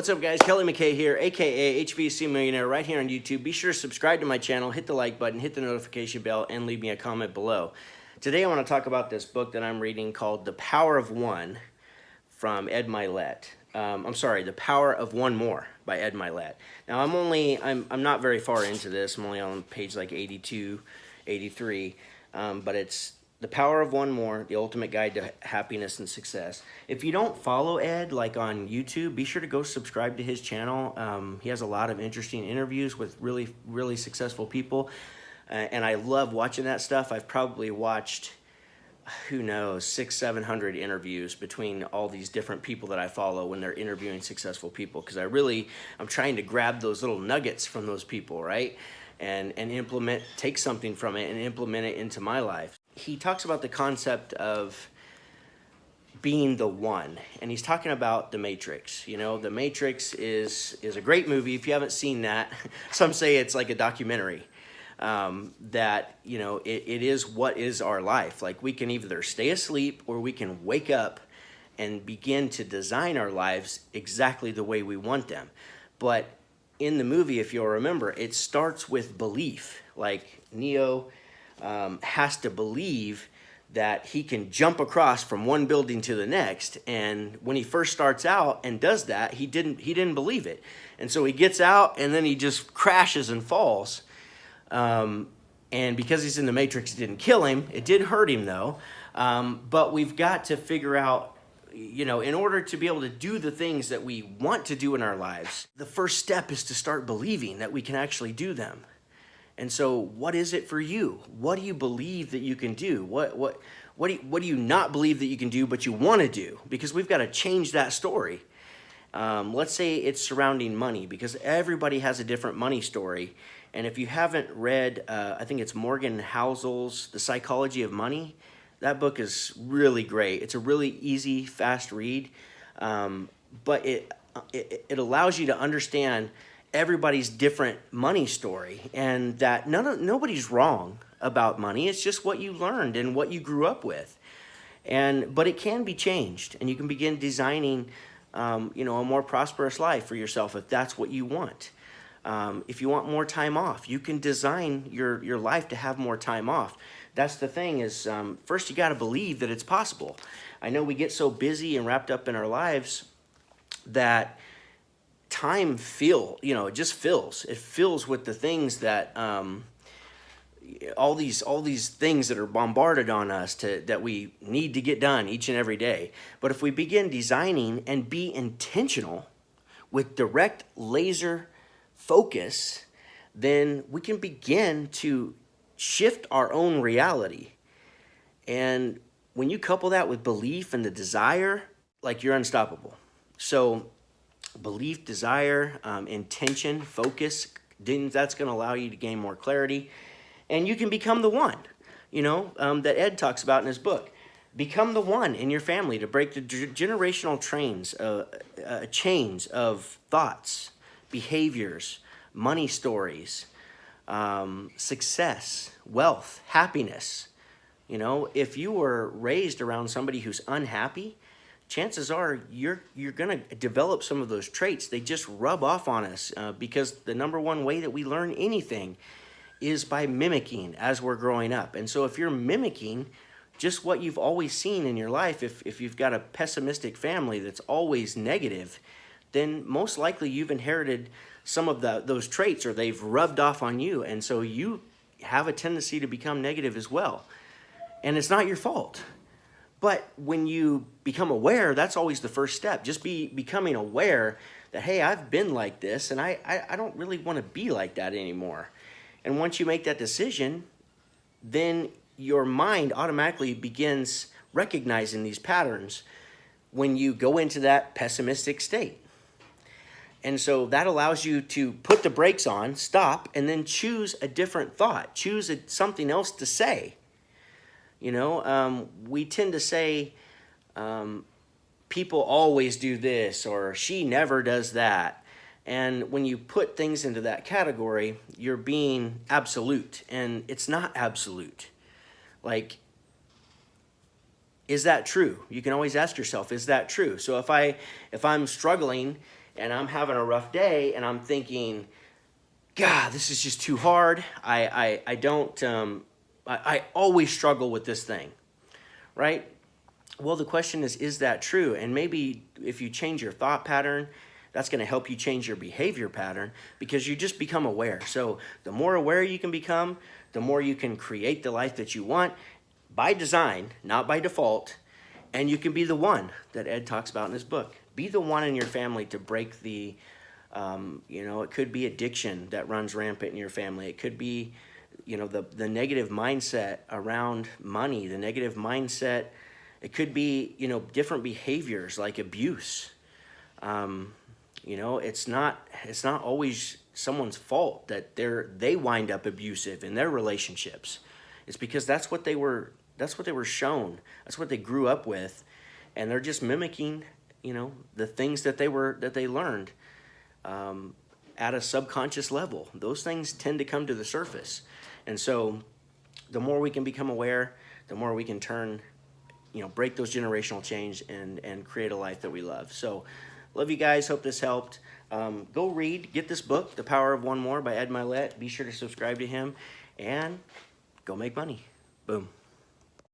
What's up, guys? Kelly McKay here, aka HVAC Millionaire, right here on YouTube. Be sure to subscribe to my channel, hit the like button, hit the notification bell, and leave me a comment below. Today I want to talk about this book that I'm reading called The Power of One from Ed Milet. The Power of One More by Ed Milet. Now I'm not very far into this. I'm only on page like 82, 83, but it's The Power of One More, The Ultimate Guide to Happiness and Success. If you don't follow Ed, like on YouTube, be sure to go subscribe to his channel. He has a lot of interesting interviews with really, really successful people, and I love watching that stuff. I've probably watched, who knows, 600-700 interviews between all these different people that I follow when they're interviewing successful people, because I'm trying to grab those little nuggets from those people, right? And take something from it and implement it into my life. He talks about the concept of being the one, and he's talking about The Matrix. You know, The Matrix is a great movie. If you haven't seen that, some say it's like a documentary. That, you know, it is what is our life. Like, we can either stay asleep or we can wake up and begin to design our lives exactly the way we want them. But in the movie, if you'll remember, it starts with belief. Like, Neo has to believe that he can jump across from one building to the next, and when he first starts out and does that, he didn't believe it, and so he gets out and then he just crashes and falls. And because he's in the Matrix, it didn't kill him. It did hurt him, though. But we've got to figure out, you know, in order to be able to do the things that we want to do in our lives, the first step is to start believing that we can actually do them. And so what is it for you? What do you believe that you can do? What do you not believe that you can do but you want to do? Because we've got to change that story. Let's say it's surrounding money, because everybody has a different money story. And if you haven't read, I think it's Morgan Housel's The Psychology of Money, that book is really great. It's a really easy, fast read, but it allows you to understand everybody's different money story, and that nobody's wrong about money. It's just what you learned and what you grew up with. But it can be changed, and you can begin designing a more prosperous life for yourself if that's what you want. If you want more time off, you can design your life to have more time off. That's the thing is, first you got to believe that it's possible. I know we get so busy and wrapped up in our lives that time it just fills. It fills with the things that all these things that are bombarded on us that we need to get done each and every day. But if we begin designing and be intentional with direct laser focus, then we can begin to shift our own reality. And when you couple that with belief and the desire, like, you're unstoppable. So belief, desire, intention, focus, then that's going to allow you to gain more clarity, and you can become the one, that Ed talks about in his book. Become the one in your family to break the generational chains of thoughts, behaviors, money stories, success, wealth, happiness. If you were raised around somebody who's unhappy, chances are you're going to develop some of those traits. They just rub off on us because the number one way that we learn anything is by mimicking as we're growing up. And so if you're mimicking just what you've always seen in your life, if you've got a pessimistic family that's always negative, then most likely you've inherited some of those traits, or they've rubbed off on you. And so you have a tendency to become negative as well. And it's not your fault. But when you become aware, that's always the first step. Just becoming aware that, hey, I've been like this, and I don't really want to be like that anymore. And once you make that decision, then your mind automatically begins recognizing these patterns when you go into that pessimistic state. And so that allows you to put the brakes on, stop, and then choose a different thought. Choose something else to say. We tend to say, people always do this, or she never does that. And when you put things into that category, you're being absolute, and it's not absolute. Like, is that true? You can always ask yourself, is that true? So if I'm struggling and I'm having a rough day, and I'm thinking, God, this is just too hard. I always struggle with this thing, right? Well, the question is that true? And maybe if you change your thought pattern, that's going to help you change your behavior pattern, because you just become aware. So the more aware you can become, the more you can create the life that you want by design, not by default. And you can be the one that Ed talks about in his book. Be the one in your family to break the, it could be addiction that runs rampant in your family. It could be, the negative mindset around money, the negative mindset. It could be, different behaviors like abuse. It's not always someone's fault that they wind up abusive in their relationships. It's because that's what they were shown. That's what they grew up with, and they're just mimicking, the things that they learned at a subconscious level. Those things tend to come to the surface, and so the more we can become aware, the more we can turn, break those generational chains and create a life that we love. So, love you guys. Hope this helped. Go get this book, The Power of One More by Ed Mylett. Be sure to subscribe to him, and go make money. Boom.